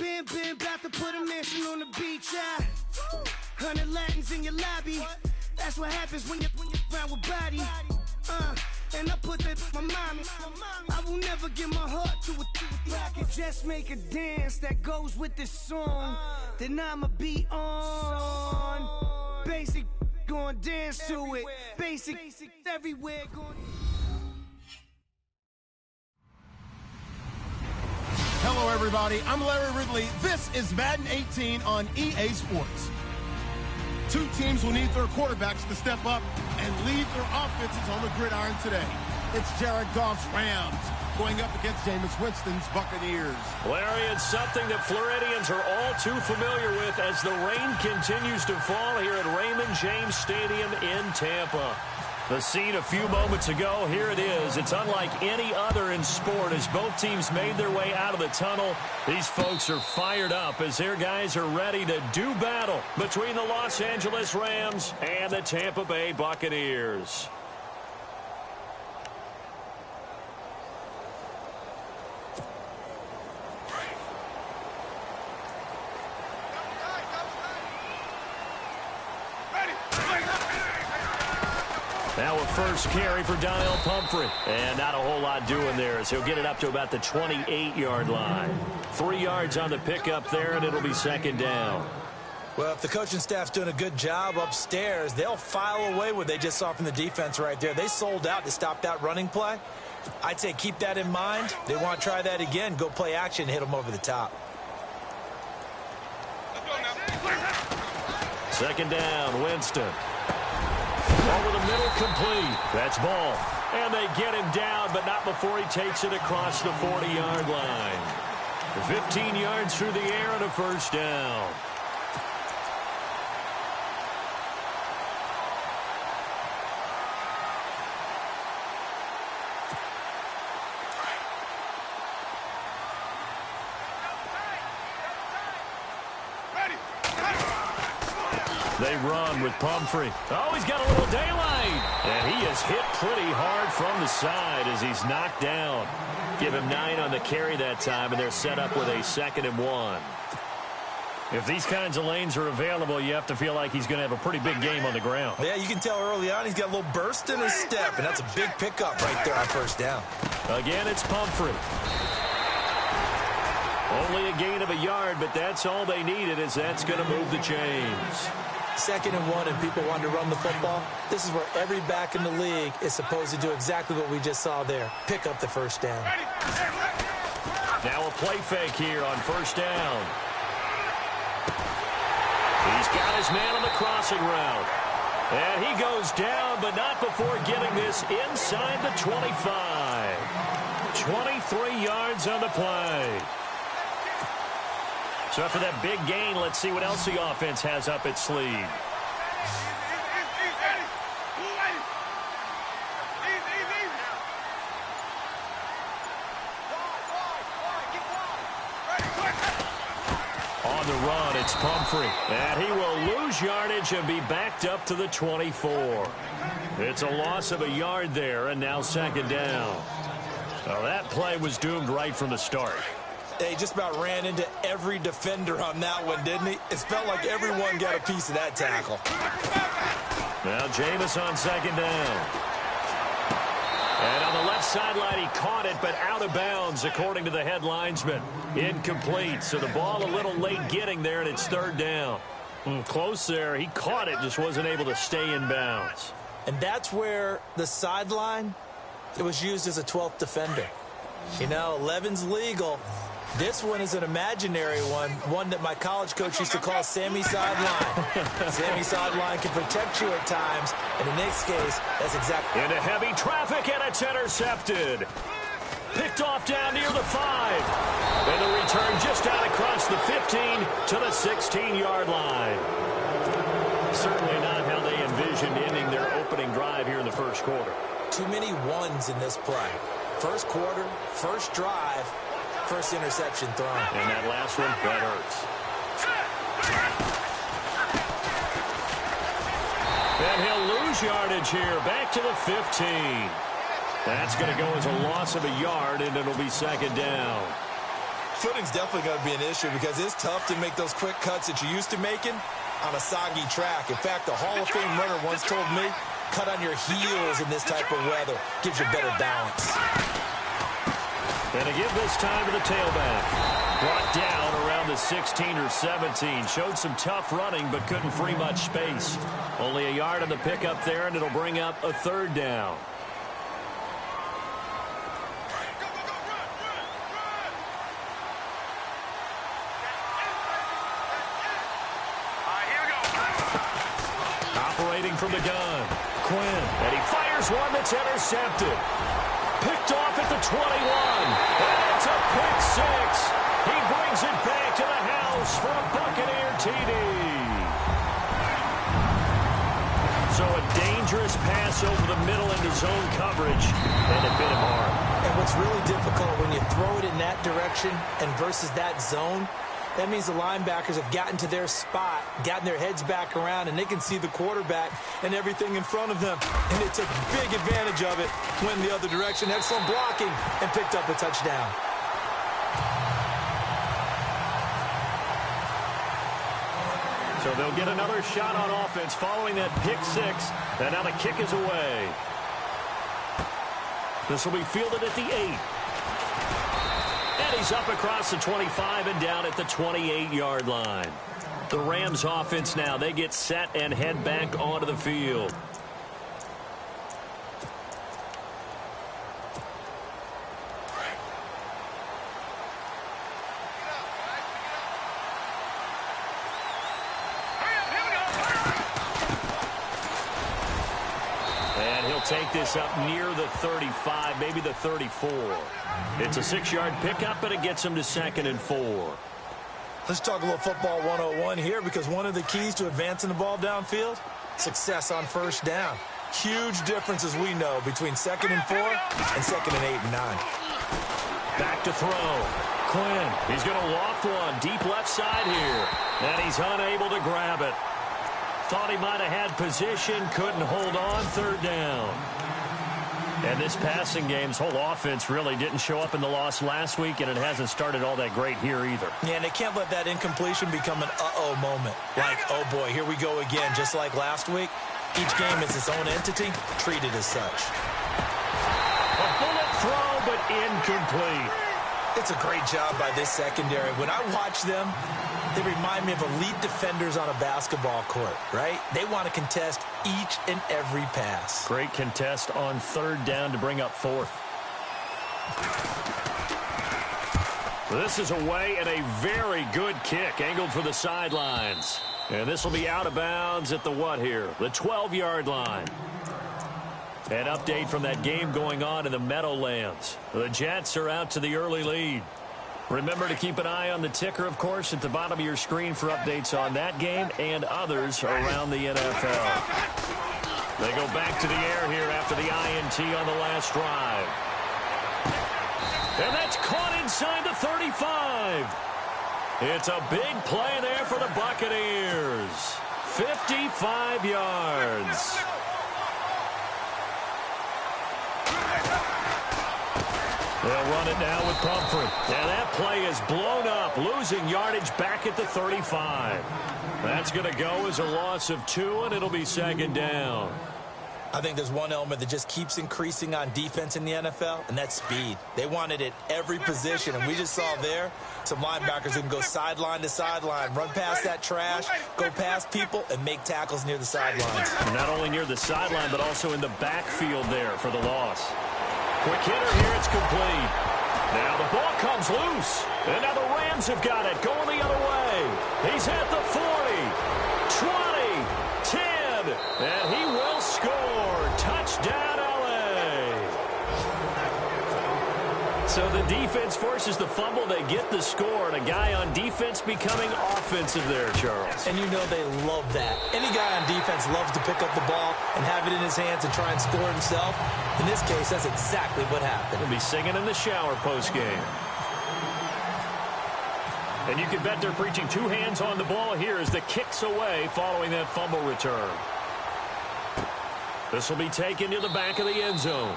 Been about to put a mansion on the beach, 100 Latins in your lobby. That's what happens when you're around with body. And I put that in my mommy. I will never give my heart to a I can just make a dance that goes with this song. Then I'ma be on. Basic, gonna dance to it. Basic, everywhere, going. Hello, everybody. I'm Larry Ridley. This is Madden 18 on EA Sports. Two teams will need their quarterbacks to step up and lead their offenses on the gridiron today. It's Jared Goff's Rams going up against Jameis Winston's Buccaneers. Larry, it's something that Floridians are all too familiar with as the rain continues to fall here at Raymond James Stadium in Tampa. The scene a few moments ago, here it is. It's unlike any other in sport as both teams made their way out of the tunnel. These folks are fired up as their guys are ready to do battle between the Los Angeles Rams and the Tampa Bay Buccaneers. Now a first carry for Donnell Pumphrey. And not a whole lot doing there as he'll get it up to about the 28-yard line. 3 yards on the pickup there, and it'll be second down. Well, if the coaching staff's doing a good job upstairs, they'll file away what they just saw from the defense right there. They sold out to stop that running play. I'd say keep that in mind. They want to try that again. Go play action, hit them over the top. Second down, Winston. Over the middle, complete. That's ball. And they get him down, but not before he takes it across the 40-yard line. 15 yards through the air and a first down. They run with Pumphrey. Oh, he's got a little daylight. And he is hit pretty hard from the side as he's knocked down. Give him 9 on the carry that time, and they're set up with a 2nd and 1. If these kinds of lanes are available, you have to feel like he's going to have a pretty big game on the ground. Yeah, you can tell early on he's got a little burst in his step, and that's a big pickup right there on first down. Again, it's Pumphrey. Only a gain of a yard, but that's all they needed as that's going to move the chains. 2nd and 1 and people want to run the football. This is where every back in the league is supposed to do exactly what we just saw there. Pick up the first down. Now a play fake here on first down. He's got his man on the crossing route. And he goes down, but not before getting this inside the 25. 23 yards on the play. So after that big gain, let's see what else the offense has up its sleeve. On the run, it's Pumphrey. And he will lose yardage and be backed up to the 24. It's a loss of a yard there, and now second down. Well, that play was doomed right from the start. He just about ran into every defender on that one, didn't he? It felt like everyone got a piece of that tackle. Now Jameis on second down. And on the left sideline, he caught it, but out of bounds, according to the head linesman. Incomplete, so the ball a little late getting there, and it's third down. Close there. He caught it, just wasn't able to stay in bounds. And that's where the sideline, it was used as a 12th defender. You know, 11's legal. This one is an imaginary one that my college coach used to call Sammy Sideline. Sammy Sideline can protect you at times, and in this case, that's exactly. Into heavy traffic, and it's intercepted. Picked off down near the 5. And the return just out across the 15 to the 16-yard line. Certainly not how they envisioned ending their opening drive here in the first quarter. Too many ones in this play. First quarter, first drive, first interception thrown. And that last one, that hurts. And he'll lose yardage here, back to the 15. That's going to go as a loss of a yard, and it'll be second down. footing's definitely going to be an issue because it's tough to make those quick cuts that you're used to making on a soggy track. In fact, the Hall of Fame runner once told me, cut on your heels in this type of weather. Gives you better balance. And to give this time to the tailback. Brought down around the 16 or 17. Showed some tough running, but couldn't free much space. Only a yard on the pickup there, and it'll bring up a third down. Operating from the gun. Quinn. And he fires one that's intercepted. Picked off at the 21. And it's a pick six. He brings it back to the house for a Buccaneer TD. So a dangerous pass over the middle into zone coverage. And it bit him hard. And what's really difficult when you throw it in that direction and versus that zone, that means the linebackers have gotten to their spot, gotten their heads back around, and they can see the quarterback and everything in front of them. And they took big advantage of it, went the other direction, excellent blocking, and picked up a touchdown. So they'll get another shot on offense following that pick six. And now the kick is away. This will be fielded at the 8. And he's up across the 25 and down at the 28-yard line. The Rams offense now, they get set and head back onto the field. And he'll take this up near the 35, maybe the 34. It's a 6-yard pickup, and it gets him to 2nd and 4. Let's talk a little football 101 here, because one of the keys to advancing the ball downfield, success on first down. Huge difference, as we know, between 2nd and 4 and 2nd and 8 and 9. Back to throw. Quinn, he's going to loft one deep left side here, and he's unable to grab it. Thought he might have had position, couldn't hold on, 3rd down. And this passing game's whole offense really didn't show up in the loss last week, and it hasn't started all that great here either. Yeah, and they can't let that incompletion become an uh-oh moment. Like, oh boy, here we go again, just like last week. Each game is its own entity, treated as such. A bullet throw, but incomplete. It's a great job by this secondary. When I watch them, they remind me of elite defenders on a basketball court, right? They want to contest each and every pass. Great contest on 3rd down to bring up 4th. This is away and a very good kick, angled for the sidelines. And this will be out of bounds at the what here? The 12-yard line. An update from that game going on in the Meadowlands. The Jets are out to the early lead. Remember to keep an eye on the ticker, of course, at the bottom of your screen for updates on that game and others around the NFL. They go back to the air here after the INT on the last drive. And that's caught inside the 35. It's a big play there for the Buccaneers. 55 yards. They'll run it now with Pumphrey. And that play is blown up, losing yardage back at the 35. That's going to go as a loss of 2, and it'll be 2nd down. I think there's one element that just keeps increasing on defense in the NFL, and that's speed. They want it at every position, and we just saw there some linebackers who can go sideline to sideline, run past that trash, go past people, and make tackles near the sidelines. Not only near the sideline, but also in the backfield there for the loss. Quick hitter here, it's complete. Now the ball comes loose. And now the Rams have got it, going the other way. He's at the 40, 20, 10, and he will score. Touchdown, LA. So the defense forces the fumble. They get the score, and a guy on defense becoming offensive there, Charles. And you know they love that. Any guy on defense loves to pick up the ball and have it in his hands and try and score himself. In this case, that's exactly what happened. He'll be singing in the shower post-game. And you can bet they're preaching 2 hands on the ball here as the kick's away following that fumble return. This will be taken to the back of the end zone.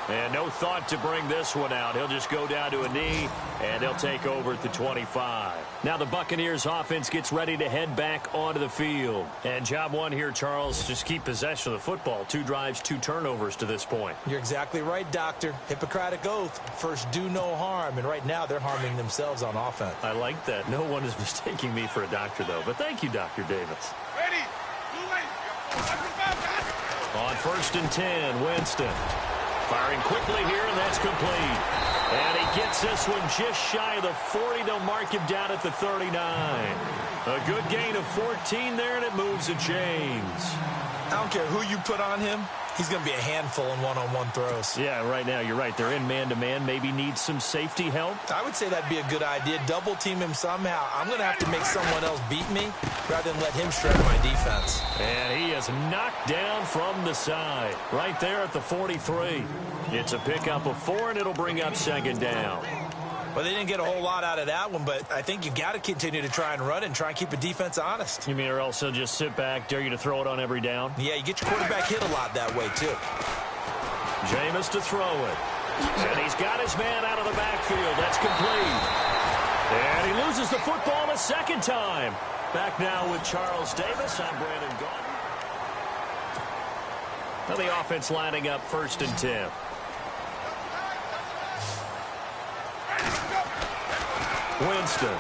And no thought to bring this one out. He'll just go down to a knee, and they'll take over at the 25. Now the Buccaneers offense gets ready to head back onto the field. And job one here, Charles, just keep possession of the football. 2 drives, 2 turnovers to this point. You're exactly right, Doctor. Hippocratic oath. First, do no harm. And right now, they're harming themselves on offense. I like that. No one is mistaking me for a doctor, though. But thank you, Dr. Davis. Ready. On 1st and 10, Winston. Firing quickly here, and that's complete. And he gets this one just shy of the 40. They'll mark him down at the 39. A good gain of 14 there, and it moves the chains. I don't care who you put on him. He's going to be a handful in one-on-one throws. Yeah, right now, you're right. They're in man-to-man. Maybe needs some safety help. I would say that'd be a good idea. Double team him somehow. I'm going to have to make someone else beat me rather than let him shred my defense. And he is knocked down from the side. Right there at the 43. It's a pickup of 4, and it'll bring up 2nd down. Well, they didn't get a whole lot out of that one, but I think you've got to continue to try and run and try and keep the defense honest. You mean or else he'll just sit back, dare you to throw it on every down? Yeah, you get your quarterback hit a lot that way, too. Jameis to throw it. And he's got his man out of the backfield. That's complete. And he loses the football a 2nd time. Back now with Charles Davis. I'm Brandon Gaudin. Now the offense lining up 1st and 10. Winston.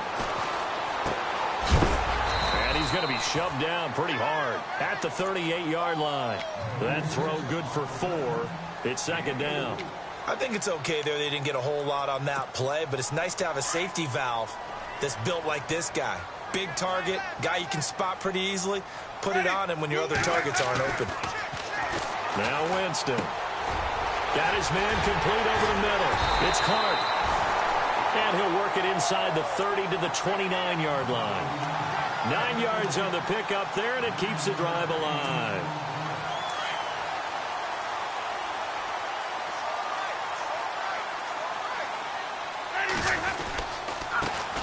And he's going to be shoved down pretty hard at the 38-yard line. That throw good for 4. It's 2nd down. I think it's okay there. They didn't get a whole lot on that play, but it's nice to have a safety valve that's built like this guy. Big target, guy you can spot pretty easily. Put it on him when your other targets aren't open. Now Winston. Got his man complete over the middle. It's Clark. And he'll work it inside the 30 to the 29-yard line. 9 yards on the pickup there, and it keeps the drive alive.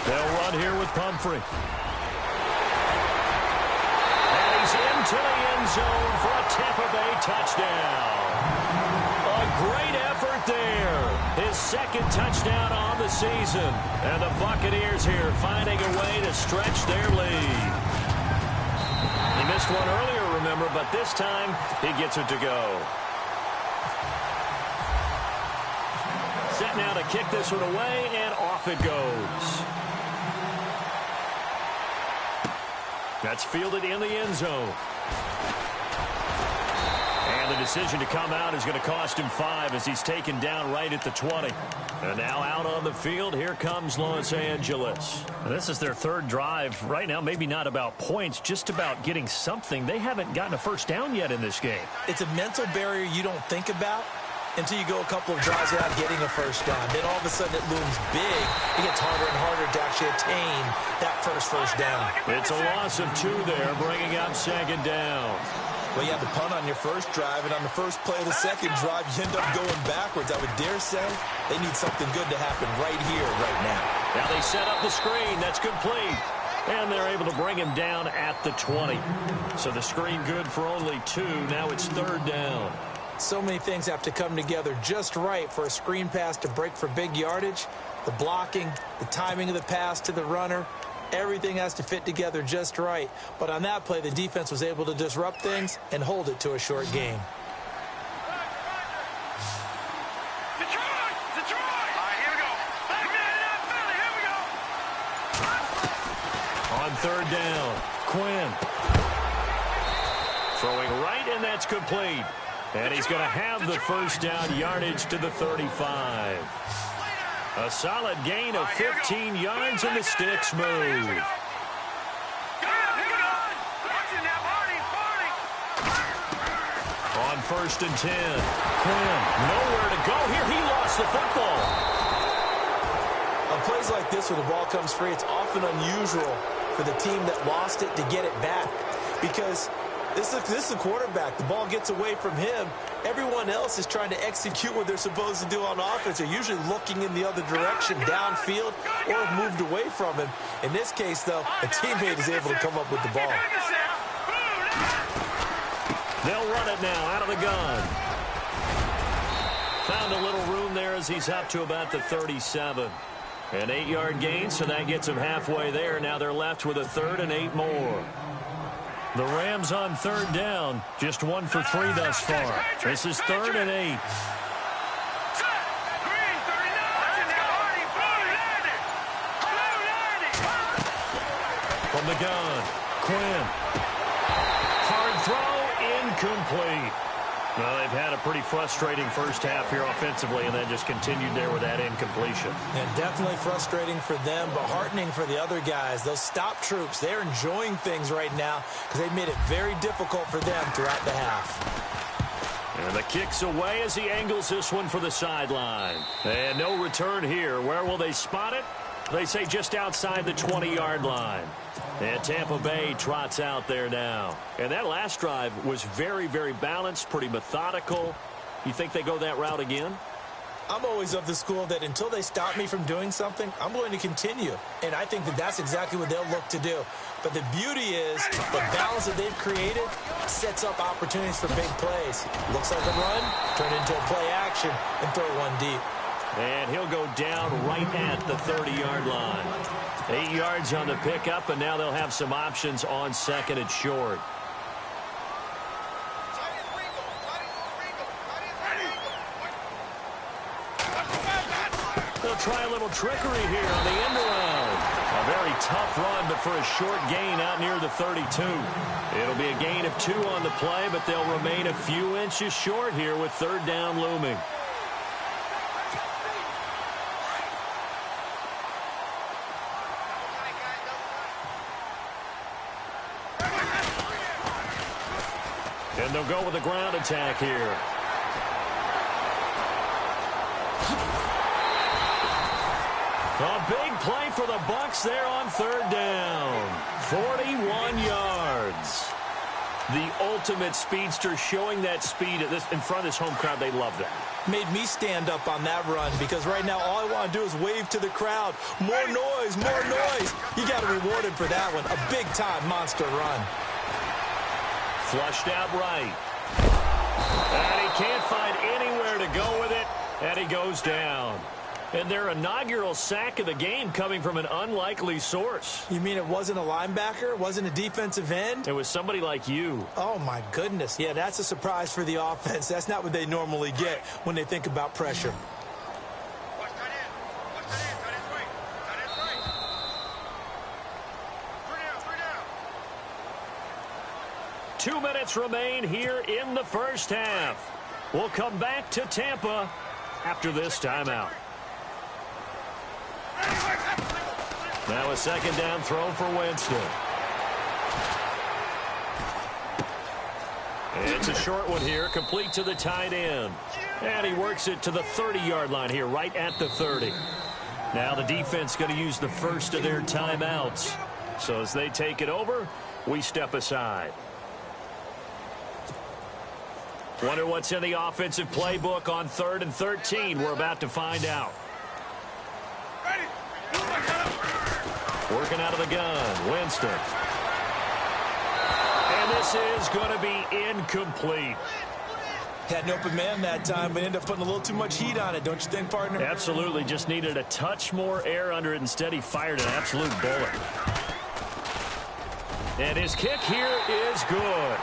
They'll run here with Pumphrey. And he's into the end zone for a Tampa Bay touchdown. A great effort there. His 2nd touchdown on the season. And the Buccaneers here finding a way to stretch their lead. He missed one earlier, remember, but this time he gets it to go. Set now to kick this one away, and off it goes. That's fielded in the end zone. And the decision to come out is going to cost him 5 as he's taken down right at the 20. And now out on the field, here comes Los Angeles. This is their 3rd drive. Right now, maybe not about points, just about getting something. They haven't gotten a 1st down yet in this game. It's a mental barrier you don't think about until you go a couple of drives without getting a 1st down. Then all of a sudden it looms big. It gets harder and harder to actually attain that first down. It's a loss of 2 there, bringing up 2nd down. Well, you have the punt on your first drive, and on the first play of the 2nd drive, you end up going backwards. I would dare say they need something good to happen right here, right now. Now they set up the screen. That's complete. And they're able to bring him down at the 20. So the screen good for only 2. Now it's 3rd down. So many things have to come together just right for a screen pass to break for big yardage. The blocking, the timing of the pass to the runner, everything has to fit together just right. But on that play, the defense was able to disrupt things and hold it to a short game. On 3rd down, Quinn. Throwing right, and that's complete. And he's going to have the 1st down yardage to the 35. A solid gain of 15 yards, and the sticks move. On 1st and 10, Quinn, nowhere to go here. He lost the football. On plays like this where the ball comes free, it's often unusual for the team that lost it to get it back. Because this is a quarterback. The ball gets away from him. Everyone else is trying to execute what they're supposed to do on offense. They're usually looking in the other direction, downfield, or have moved away from him. In this case, though, a teammate is able to come up with the ball. They'll run it now out of the gun. Found a little room there as he's up to about the 37. An 8-yard gain, so that gets him halfway there. Now they're left with a 3rd and 8 more. The Rams on 3rd down. Just 1 for 3 thus far. This is 3rd and 8. From the gun, Quinn. Hard throw, incomplete. Well, they've had a pretty frustrating first half here offensively, and then just continued there with that incompletion. And definitely frustrating for them, but heartening for the other guys. Those stop troops, they're enjoying things right now because they've made it very difficult for them throughout the half. And the kick's away as he angles this one for the sideline. And no return here. Where will they spot it? They say just outside the 20-yard line. And Tampa Bay trots out there now. And that last drive was very, very balanced, pretty methodical. You think they go that route again? I'm always of the school that until they stop me from doing something, I'm going to continue. And I think that that's exactly what they'll look to do. But the beauty is the balance that they've created sets up opportunities for big plays. Looks like a run, turn into a play action, and throw one deep. And he'll go down right at the 30-yard line. 8 yards on the pickup, and now they'll have some options on 2nd and short. They'll try a little trickery here on the end around. A very tough run, but for a short gain out near the 32. It'll be a gain of 2 on the play, but they'll remain a few inches short here with 3rd down looming. And they'll go with a ground attack here. A big play for the Bucs there on 3rd down. 41 yards. The ultimate speedster, showing that speed in front of this home crowd. They love that. Made me stand up on that run because right now all I want to do is wave to the crowd. More noise, more noise. You got to reward him for that one. A big-time monster run. Flushed out right. And he can't find anywhere to go with it. And he goes down. And their inaugural sack of the game coming from an unlikely source. You mean it wasn't a linebacker? It wasn't a defensive end? It was somebody like you. Oh, my goodness. Yeah, that's a surprise for the offense. That's not what they normally get when they think about pressure. 2 minutes remain here in the first half. We'll come back to Tampa after this timeout. Now a 2nd down throw for Winston. It's a short one here, complete to the tight end. And he works it to the 30-yard line here, right at the 30. Now the defense going to use the first of their timeouts. So as they take it over, we step aside. Wonder what's in the offensive playbook on 3rd and 13. We're about to find out. Working out of the gun, Winston. And this is going to be incomplete. Had an open man that time, but ended up putting a little too much heat on it, don't you think, partner? Absolutely. Just needed a touch more air under it. Instead, he fired an absolute bullet. And his kick here is good.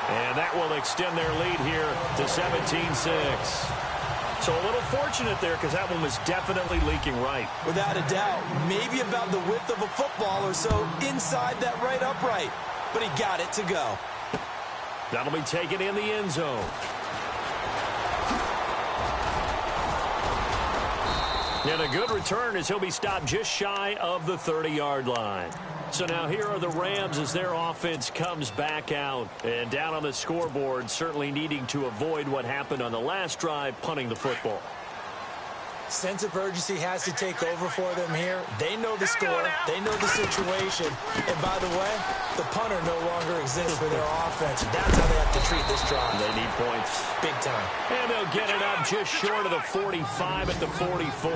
And that will extend their lead here to 17-6. So a little fortunate there because that one was definitely leaking right. Without a doubt. Maybe about the width of a football or so inside that right upright. But he got it to go. That'll be taken in the end zone. And a good return as he'll be stopped just shy of the 30-yard line. So now here are the Rams as their offense comes back out. And down on the scoreboard, certainly needing to avoid what happened on the last drive, punting the football. Sense of urgency has to take over for them here. They know the score. They know the situation. And by the way, the punter no longer exists for their offense. That's how they have to treat this drive. They need points. Big time. And they'll get it up just short of the 45 at the 44.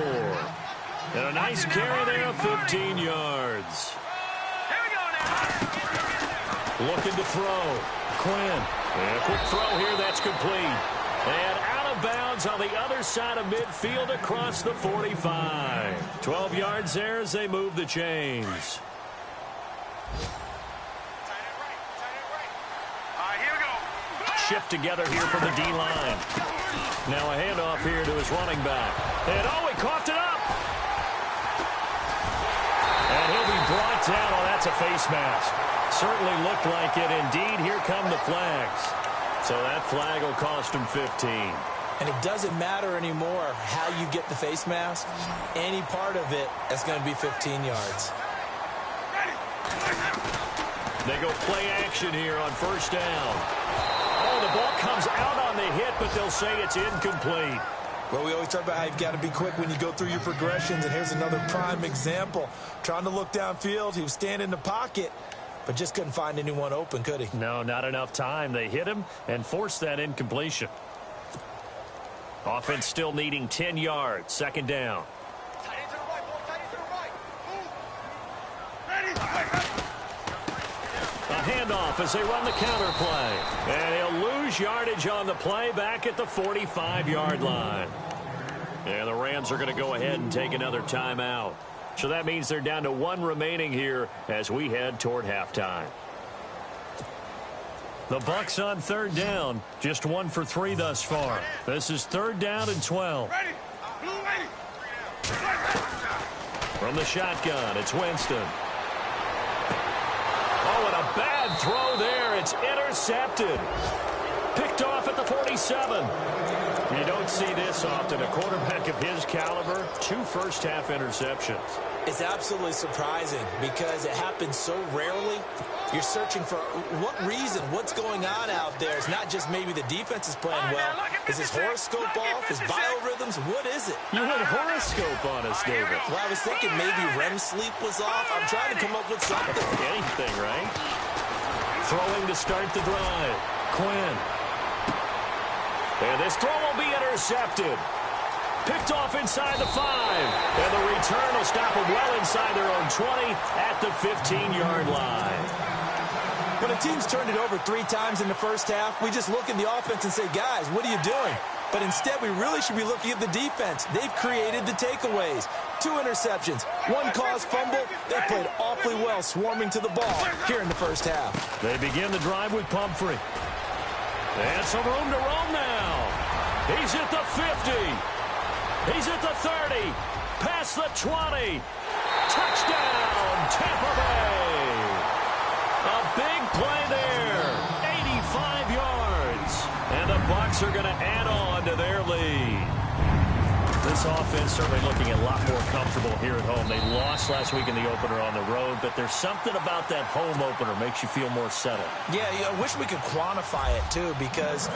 And a nice carry there of 15 yards. Looking to throw. Quinn. And a quick throw here. That's complete. And out of of bounds on the other side of midfield across the 45. 12 yards there as they move the chains. Shift together here from the D-line. Now a handoff here to his running back. And he coughed it up. And he'll be brought down. Oh, that's a face mask. Certainly looked like it. Indeed, here come the flags. So that flag will cost him 15. And it doesn't matter anymore how you get the face mask. Any part of it is going to be 15 yards. They go play action here on first down. Oh, the ball comes out on the hit, but they'll say it's incomplete. Well, we always talk about how you've got to be quick when you go through your progressions, and here's another prime example. Trying to look downfield, he was standing in the pocket, but just couldn't find anyone open, could he? No, not enough time. They hit him and forced that incompletion. Offense still needing 10 yards. Second down. A handoff as they run the counter play. And he'll lose yardage on the play back at the 45-yard line. And the Rams are going to go ahead and take another timeout. So that means they're down to one remaining here as we head toward halftime. The Bucs on third down. Just 1 for 3 thus far. This is third down and 12. From the shotgun, it's Winston. Oh, and a bad throw there. It's intercepted. Picked off at the 47. You don't see this often. A quarterback of his caliber, 2 first-half interceptions. It's absolutely surprising because it happens so rarely. You're searching for what reason, what's going on out there. It's not just maybe the defense is playing well. Is his horoscope off? His biorhythms? What is it? You had horoscope on us, David. Well, I was thinking maybe REM sleep was off. I'm trying to come up with something. Anything, right? Throwing to start the drive. Quinn. And this throw will be intercepted. Picked off inside the 5. And the return will stop them well inside their own 20 at the 15-yard line. When a team's turned it over 3 times in the first half, we just look at the offense and say, guys, what are you doing? But instead, we really should be looking at the defense. They've created the takeaways. 2 interceptions, 1 caused fumble. They played awfully well swarming to the ball here in the first half. They begin the drive with Pumphrey. And some room to roam now. He's at the 50. He's at the 30. Past the 20. Touchdown, Tampa Bay. A big play there. 85 yards. And the Bucs are going to add on to their lead. This offense certainly looking a lot more comfortable here at home. They lost last week in the opener on the road, but there's something about that home opener makes you feel more settled. Yeah, I wish we could quantify it, too, because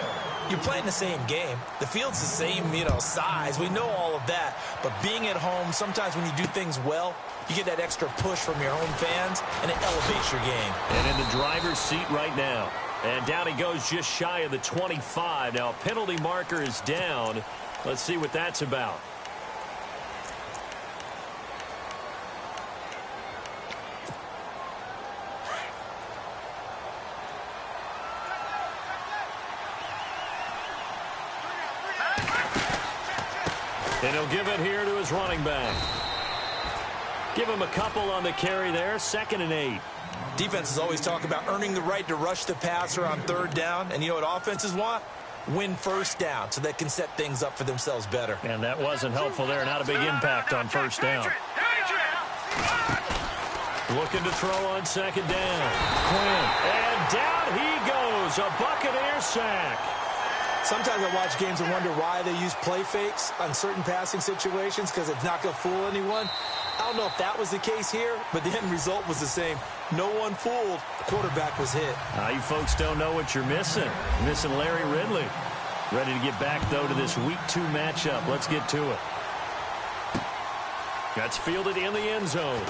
you're playing the same game. The field's the same, size. We know all of that. But being at home, sometimes when you do things well, you get that extra push from your home fans, and it elevates your game. And in the driver's seat right now. And down he goes just shy of the 25. Now, a penalty marker is down. Let's see what that's about. And he'll give it here to his running back. Give him a couple on the carry there. 2nd and 8. Defenses always talk about earning the right to rush the passer on third down. And you know what offenses want? Win first down so they can set things up for themselves better. And that wasn't helpful there. Not a big impact on first down. Looking to throw on 2nd down. Quinn. And down he goes. A Buccaneer sack. Sometimes I watch games and wonder why they use play fakes on certain passing situations because it's not going to fool anyone. I don't know if that was the case here, but the end result was the same. No one fooled. The quarterback was hit. You folks don't know what you're missing. You're missing Larry Ridley. Ready to get back, though, to this Week 2 matchup. Let's get to it. That's fielded in the end zone.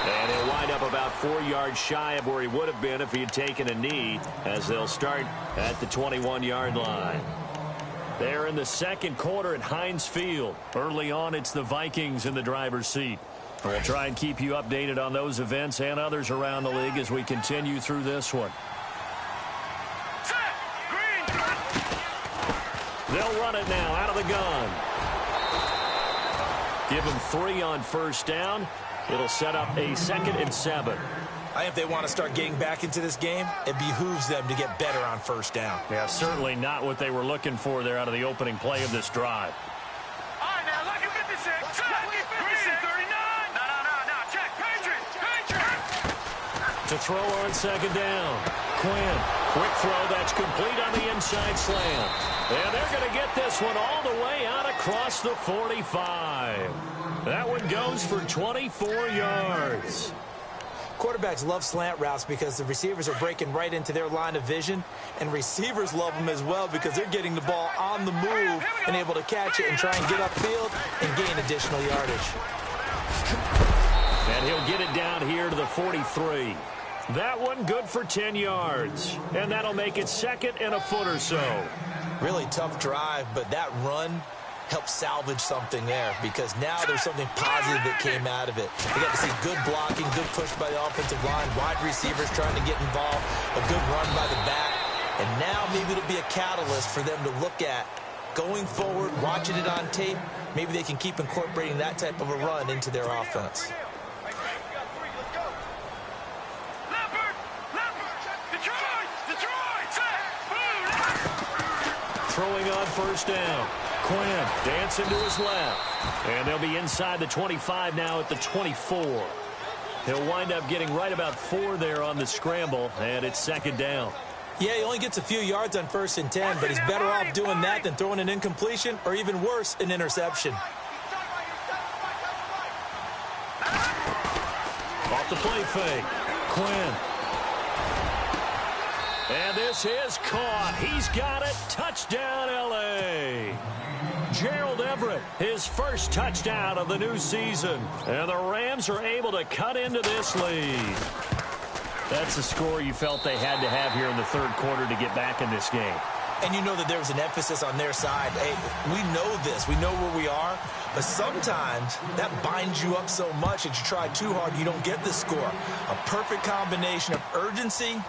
And he'll wind up about 4 yards shy of where he would have been if he had taken a knee, as they'll start at the 21-yard line. They're in the second quarter at Heinz Field. Early on, it's the Vikings in the driver's seat. We'll try and keep you updated on those events and others around the league as we continue through this one. Set, green. They'll run it now out of the gun. Give them 3 on first down. It'll set up a 2nd and 7. I think if they want to start getting back into this game, it behooves them to get better on first down. Yeah, certainly not what they were looking for there out of the opening play of this drive. All right, now, look at 56. Check, 39. No. Check, Patriots. To throw on 2nd down. Quinn, quick throw that's complete on the inside slant. And they're going to get this one all the way out across the 45. That one goes for 24 yards. Quarterbacks love slant routes because the receivers are breaking right into their line of vision, and receivers love them as well because they're getting the ball on the move and able to catch it and try and get upfield and gain additional yardage. And he'll get it down here to the 43. That one good for 10 yards. And that'll make it 2nd and a foot or so. Really tough drive, but that run helped salvage something there because now there's something positive that came out of it. We got to see good blocking, good push by the offensive line, wide receivers trying to get involved, a good run by the back, and now maybe it'll be a catalyst for them to look at going forward, watching it on tape. Maybe they can keep incorporating that type of a run into their offense. Throwing on first down. Quinn dancing to his left. And they'll be inside the 25 now at the 24. He'll wind up getting right about 4 there on the scramble, and it's 2nd down. Yeah, he only gets a few yards on 1st and 10, but he's better off doing that than throwing an incompletion or even worse, an interception. Off the play fake. Quinn. And this is caught. He's got it. Touchdown, L.A. Gerald Everett, his first touchdown of the new season. And the Rams are able to cut into this lead. That's the score you felt they had to have here in the 3rd quarter to get back in this game. And you know that there was an emphasis on their side. Hey, we know this. We know where we are. But sometimes that binds you up so much that you try too hard, you don't get the score. A perfect combination of urgency,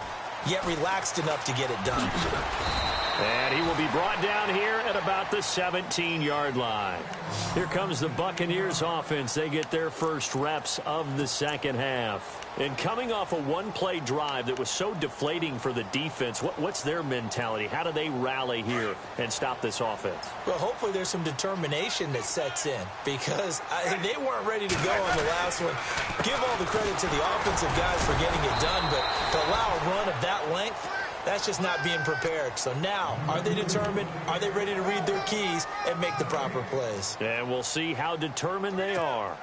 yet relaxed enough to get it done. And he will be brought down here at about the 17-yard line. Here comes the Buccaneers offense. They get their first reps of the 2nd half. And coming off a one-play drive that was so deflating for the defense, what's their mentality? How do they rally here and stop this offense? Well, hopefully there's some determination that sets in because they weren't ready to go on the last one. Give all the credit to the offensive guys for getting it done, but to allow a run of that length, that's just not being prepared. So now, are they determined? Are they ready to read their keys and make the proper plays? And we'll see how determined they are.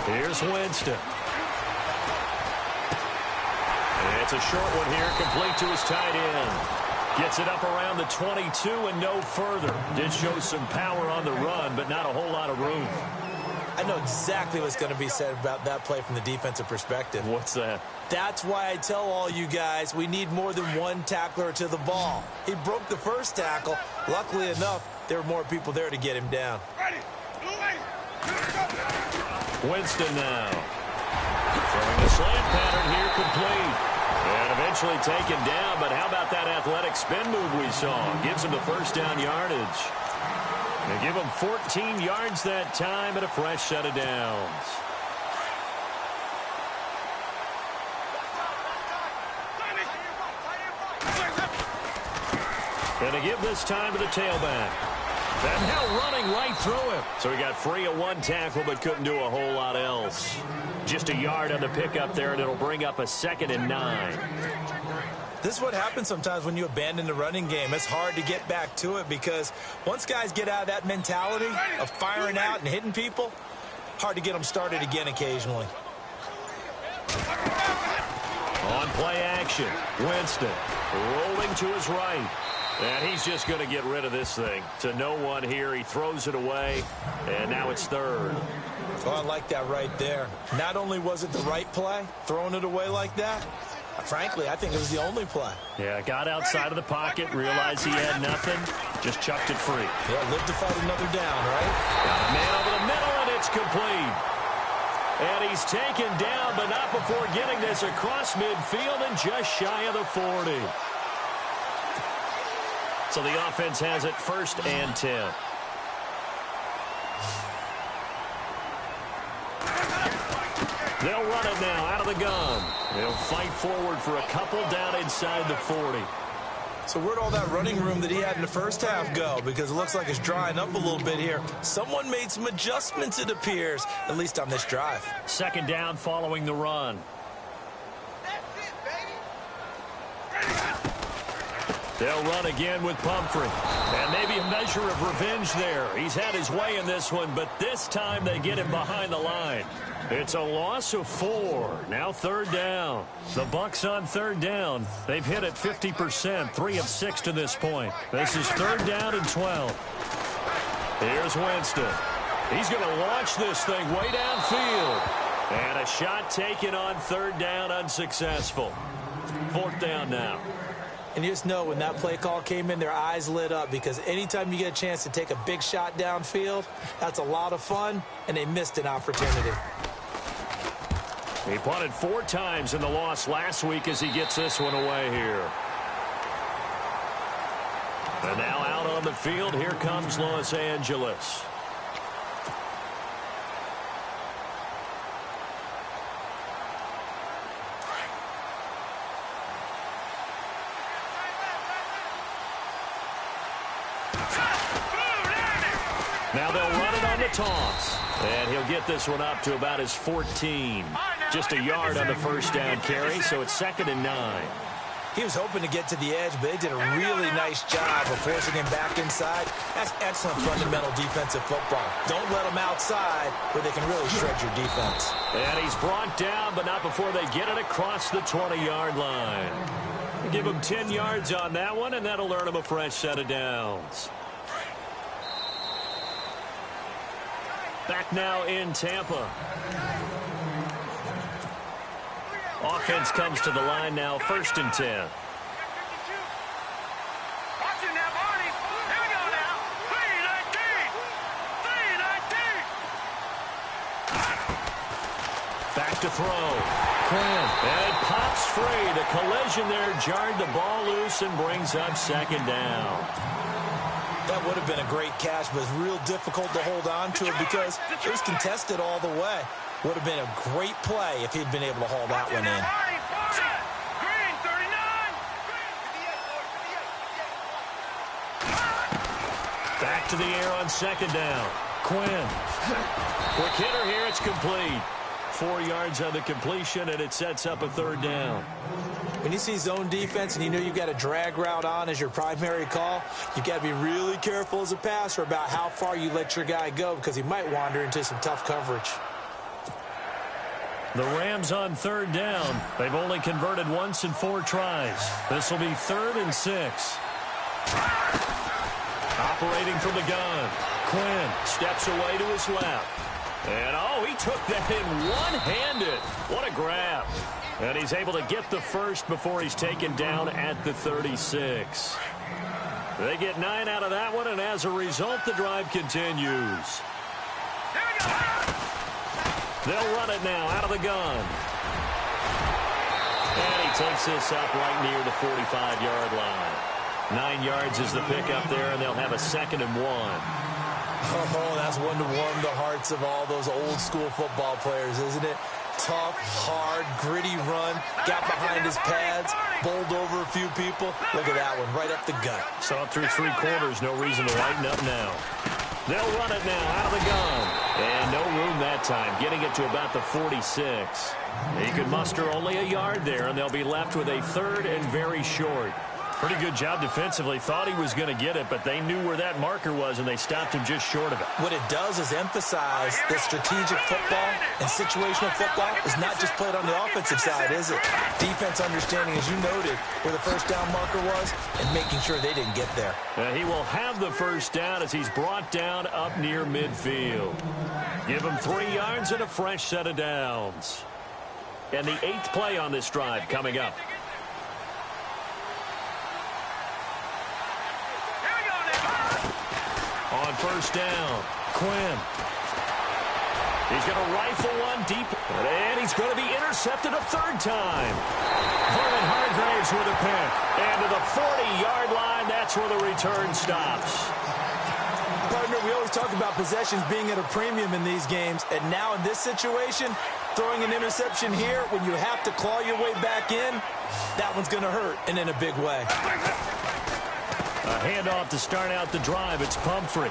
Here's Winston. And it's a short one here, complete to his tight end. Gets it up around the 22 and no further. Did show some power on the run, but not a whole lot of room. I know exactly what's going to be said about that play from the defensive perspective. What's that? That's why I tell all you guys we need more than one tackler to the ball. He broke the first tackle. Luckily enough, there were more people there to get him down. Winston now. Throwing the slant pattern here complete. And eventually taken down, but how about that athletic spin move we saw? Gives him the first down yardage. They give him 14 yards that time and a fresh set of downs. And to give this time to the tailback. And now running right through him. So he got free of one tackle but couldn't do a whole lot else. Just a yard on the pickup there, and it'll bring up a 2nd and 9. This is what happens sometimes when you abandon the running game. It's hard to get back to it because once guys get out of that mentality of firing out and hitting people, hard to get them started again occasionally. On play action, Winston rolling to his right. And he's just going to get rid of this thing. To no one here. He throws it away, and now it's 3rd. Oh, I like that right there. Not only was it the right play, throwing it away like that, frankly, I think it was the only play. Yeah, got outside of the pocket, realized he had nothing, just chucked it free. Yeah, live to fight another down, right? Got a man over the middle, and it's complete. And he's taken down, but not before getting this across midfield and just shy of the 40. So the offense has it 1st and 10. They'll run it now out of the gun. They'll fight forward for a couple down inside the 40. So where'd all that running room that he had in the first half go? Because it looks like it's drying up a little bit here. Someone made some adjustments, it appears, at least on this drive. 2nd down following the run. They'll run again with Pumphrey. And maybe a measure of revenge there. He's had his way in this one, but this time they get him behind the line. It's a loss of 4. Now 3rd down. The Bucs on 3rd down. They've hit it 50%, 3 of 6 to this point. This is 3rd down and 12. Here's Winston. He's going to launch this thing way downfield. And a shot taken on 3rd down, unsuccessful. 4th down now. And you just know when that play call came in, their eyes lit up, because anytime you get a chance to take a big shot downfield, that's a lot of fun, and they missed an opportunity. He punted 4 times in the loss last week as he gets this one away here. And now out on the field, here comes Los Angeles. Now they'll run it on the toss. And he'll get this one up to about his 14. Just a yard on the 1st down carry, so it's 2nd and 9. He was hoping to get to the edge, but they did a really nice job of forcing him back inside. That's excellent fundamental defensive football. Don't let them outside where they can really shred your defense. And he's brought down, but not before they get it across the 20-yard line. Give him 10 yards on that one, and that'll earn him a fresh set of downs. Back now in Tampa. Offense comes to the line now, 1st and 10. Watch it now, Barney. Here we go now. 3-19. Back to throw. Quinn. And it pops free. The collision there jarred the ball loose and brings up 2nd down. That would have been a great catch, but it's real difficult to hold on to it because it was contested all the way. Would have been a great play if he'd been able to haul that one in. Green, 39. Back to the air on 2nd down. Quinn. Quick hitter here. It's complete. 4 yards on the completion, and it sets up a 3rd down. When you see zone defense and you know you've got a drag route on as your primary call, you've got to be really careful as a passer about how far you let your guy go because he might wander into some tough coverage. The Rams on 3rd down. They've only converted once in 4 tries. This will be 3rd and 6. Operating from the gun. Quinn steps away to his left. And, oh, he took that in one-handed. What a grab. And he's able to get the first before he's taken down at the 36. They get 9 out of that one, and as a result, the drive continues. They'll run it now out of the gun. And he takes this up right near the 45-yard line. 9 yards is the pickup there, and they'll have a 2nd and 1. Oh, that's one to warm the hearts of all those old-school football players, isn't it? Tough, hard, gritty run, got behind his pads, bowled over a few people. Look at that one, right up the gut. Saw it through 3 quarters, no reason to lighten up now. They'll run it now out of the gun. And no room that time, getting it to about the 46. He could muster only a yard there, and they'll be left with a 3rd and very short. Pretty good job defensively. Thought he was going to get it, but they knew where that marker was, and they stopped him just short of it. What it does is emphasize that strategic football and situational football is not just played on the offensive side, is it? Defense understanding, as you noted, where the 1st down marker was and making sure they didn't get there. He will have the 1st down as he's brought down up near midfield. Give him 3 yards and a fresh set of downs. And the 8th play on this drive coming up. On 1st down, Quinn. He's going to rifle one deep, and he's going to be intercepted a third time. Vernon Hargraves with a pick. And to the 40-yard line, that's where the return stops. Partner, we always talk about possessions being at a premium in these games, and now in this situation, throwing an interception here when you have to claw your way back in, that one's going to hurt, and in a big way. A handoff to start out the drive. It's Pumphrey.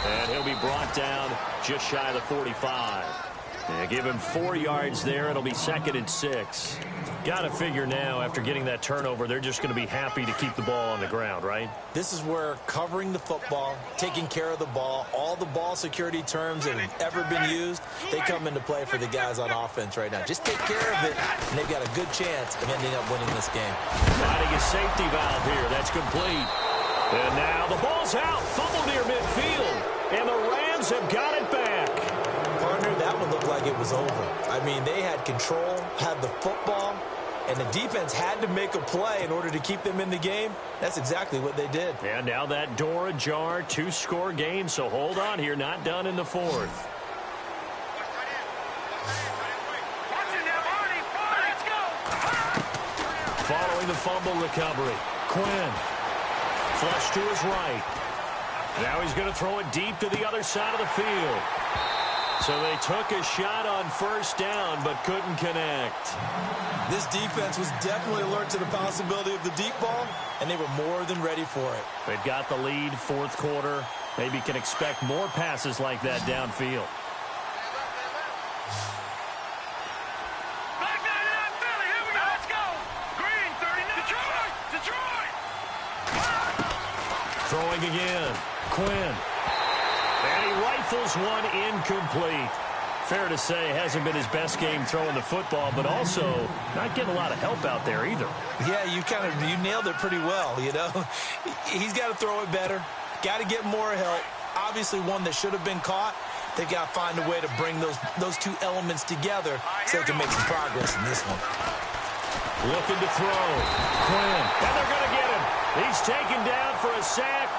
And he'll be brought down just shy of the 45. Yeah, give him 4 yards there. It'll be 2nd and 6. Got to figure now, after getting that turnover, they're just going to be happy to keep the ball on the ground, right? This is where covering the football, taking care of the ball, all the ball security terms that have ever been used, they come into play for the guys on offense right now. Just take care of it, and they've got a good chance of ending up winning this game. Finding a safety valve here. That's complete. And now the ball's out. Fumble near midfield. And the Rams have got it back. Partner, that one looked like it was over. I mean, they had control, had the football, and the defense had to make a play in order to keep them in the game. That's exactly what they did. And now that door ajar, 2-score game, so hold on here, not done in the 4th. Following the fumble recovery, Quinn. Flush to his right. Now he's going to throw it deep to the other side of the field. So they took a shot on first down, but couldn't connect. This defense was definitely alert to the possibility of the deep ball, and they were more than ready for it. They've got the lead, 4th quarter. Maybe can expect more passes like that downfield. Throwing again. Quinn. And he rifles one incomplete. Fair to say, hasn't been his best game throwing the football, but also not getting a lot of help out there either. Yeah, you nailed it pretty well, you know. He's got to throw it better. Got to get more help. Obviously one that should have been caught. They've got to find a way to bring those two elements together so they can make some progress in this one. Looking to throw. Quinn. And they're going to get him. He's taken down for a sack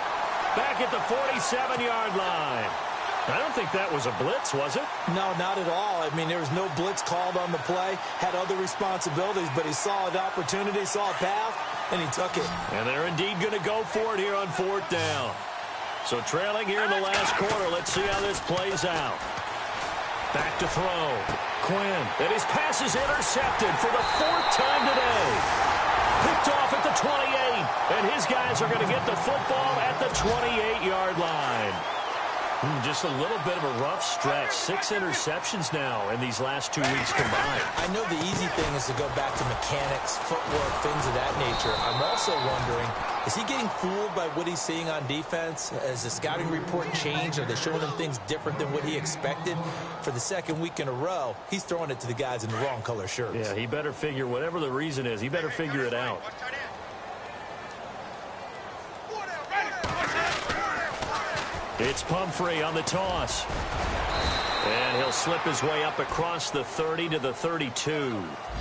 back at the 47-yard line. I don't think that was a blitz, was it? No, not at all. I mean, there was no blitz called on the play. Had other responsibilities, but he saw an opportunity, saw a path, and he took it. And they're indeed going to go for it here on 4th down. So trailing here in the last quarter. Let's see how this plays out. Back to throw. Quinn. And his pass is intercepted for the 4th time today. Picked off at the 28. And his guys are going to get the football at the 28-yard line. Just a little bit of a rough stretch. 6 interceptions now in these last 2 weeks combined. I know the easy thing is to go back to mechanics, footwork, things of that nature. I'm also wondering, is he getting fooled by what he's seeing on defense? Has the scouting report changed? Are they showing him things different than what he expected? For the 2nd week in a row, he's throwing it to the guys in the wrong color shirts. Yeah, he better figure, whatever the reason is, he better figure it out. It's Pumphrey on the toss. And he'll slip his way up across the 30 to the 32.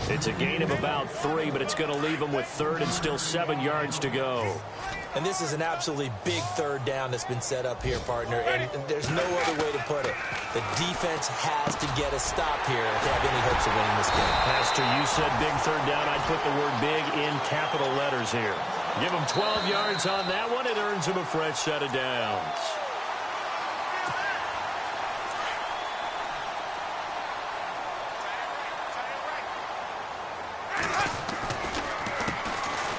It's a gain of about 3, but it's going to leave him with 3rd and still 7 yards to go. And this is an absolutely big 3rd down that's been set up here, partner, and there's no other way to put it. The defense has to get a stop here to have any hopes of winning this game. Pastor, you said big 3rd down. I'd put the word big in capital letters here. Give him 12 yards on that one. It earns him a fresh set of downs.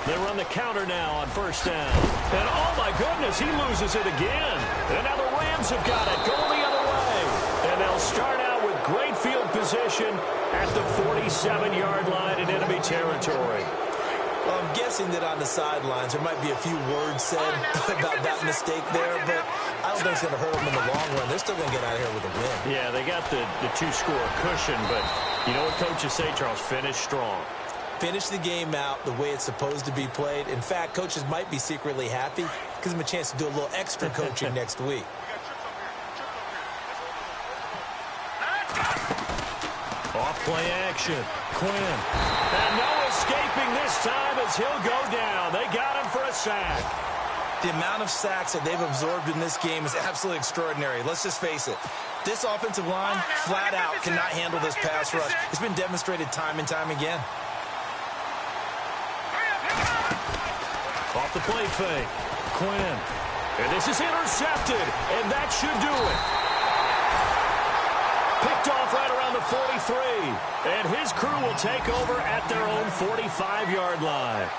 They run the counter now on 1st down. And oh my goodness, he loses it again. And now the Rams have got it, going the other way. And they'll start out with great field position at the 47-yard line in enemy territory. Well, I'm guessing that on the sidelines there might be a few words said about that mistake there, but I don't think it's going to hurt them in the long run. They're still going to get out of here with a win. Yeah, they got the 2-score cushion, but you know what coaches say, Charles? Finish strong. Finish the game out the way it's supposed to be played. In fact, coaches might be secretly happy. Gives them a chance to do a little extra coaching next week. Off play action. Quinn. And no escaping this time as he'll go down. They got him for a sack. The amount of sacks that they've absorbed in this game is absolutely extraordinary. Let's just face it. This offensive line, flat out, cannot handle this pass rush. It's been demonstrated time and time again. Off the play fake. Quinn. And this is intercepted, and that should do it. Picked off right around the 43. And his crew will take over at their own 45-yard line.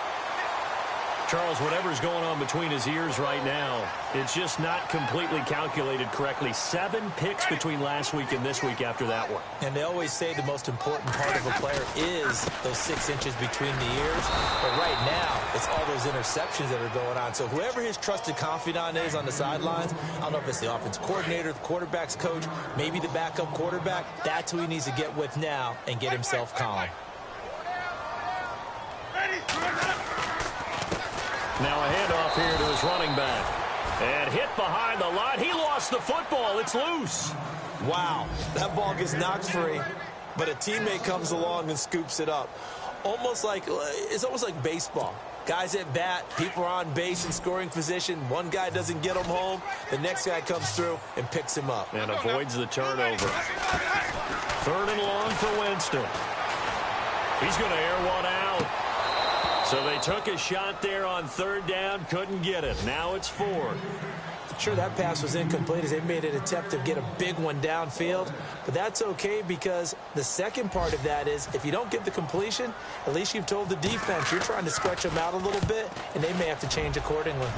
Charles, whatever's going on between his ears right now, it's just not completely calculated correctly. 7 picks between last week and this week after that one. And they always say the most important part of a player is those 6 inches between the ears. But right now, it's all those interceptions that are going on. So whoever his trusted confidant is on the sidelines, I don't know if it's the offense coordinator, the quarterback's coach, maybe the backup quarterback, that's who he needs to get with now and get himself calm. Now a handoff here to his running back. And hit behind the line. He lost the football. It's loose. Wow. That ball gets knocked free, but a teammate comes along and scoops it up. It's almost like baseball. Guys at bat, people are on base in scoring position. One guy doesn't get him home. The next guy comes through and picks him up. And avoids the turnover. 3rd and long for Winston. He's going to air one out. So they took a shot there on 3rd down, couldn't get it. Now it's 4th. Sure, that pass was incomplete as they made an attempt to get a big one downfield. But that's okay because the second part of that is if you don't get the completion, at least you've told the defense you're trying to stretch them out a little bit, and they may have to change accordingly.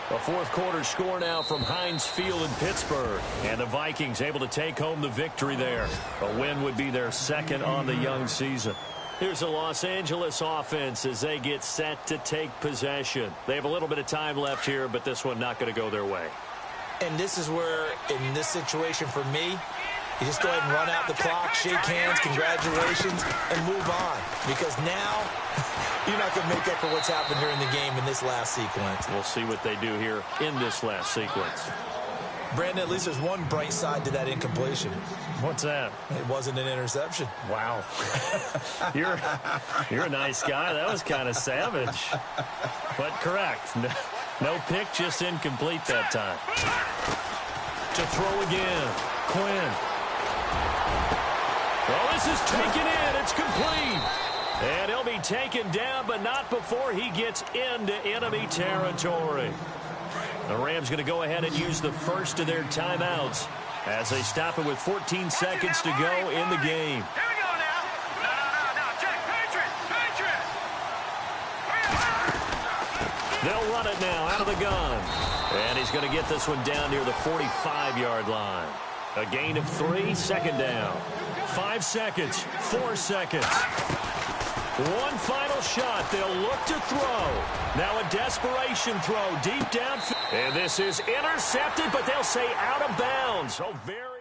A 4th quarter score now from Heinz Field in Pittsburgh. And the Vikings able to take home the victory there. A win would be their 2nd on the young season. Here's the Los Angeles offense as they get set to take possession. They have a little bit of time left here, but this one not going to go their way. And this is where, in this situation for me, you just go ahead and run out the clock, shake hands, congratulations, and move on. Because now, you're not going to make up for what's happened during the game in this last sequence. We'll see what they do here in this last sequence. Brandon, at least there's one bright side to that incompletion. What's that? It wasn't an interception. Wow. You're a nice guy. That was kind of savage. But correct. No pick, just incomplete that time. To throw again. Quinn. Well, this is taken in. It's complete. And he'll be taken down, but not before he gets into enemy territory. The Rams going to go ahead and use the first of their timeouts as they stop it with 14 seconds to go in the game. Here we go now. No. Check. Patriot. They'll run it now out of the gun. And he's going to get this one down near the 45-yard line. A gain of 3, 2nd down. 5 seconds, 4 seconds. One final shot. They'll look to throw. Now a desperation throw deep down. And this is intercepted, but they'll say out of bounds. Oh, very